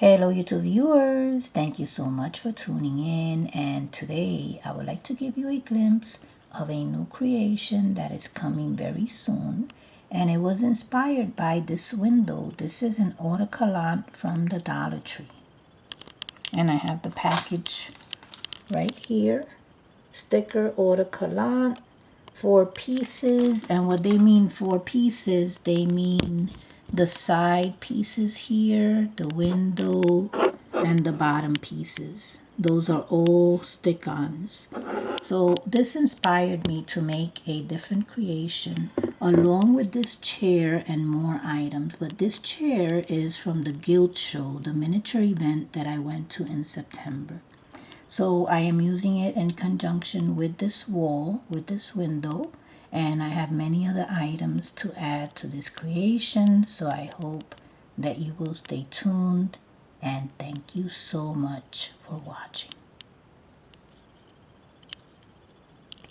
Hello YouTube viewers, thank you so much for tuning in, and today I would like to give you a glimpse of a new creation that is coming very soon, and it was inspired by this window. This is an Autocollant from the Dollar Tree, and I have the package right here. Sticker Autocollant, 4 pieces, and what they mean 4 pieces, they mean the side pieces here, the window, and the bottom pieces. Those are all stick-ons. So this inspired me to make a different creation along with this chair and more items. But this chair is from the Guild Show, the miniature event that I went to in September. So I am using it in conjunction with this wall, with this window, and I have many other items to add to this creation. So I hope that you will stay tuned, and thank you so much for watching.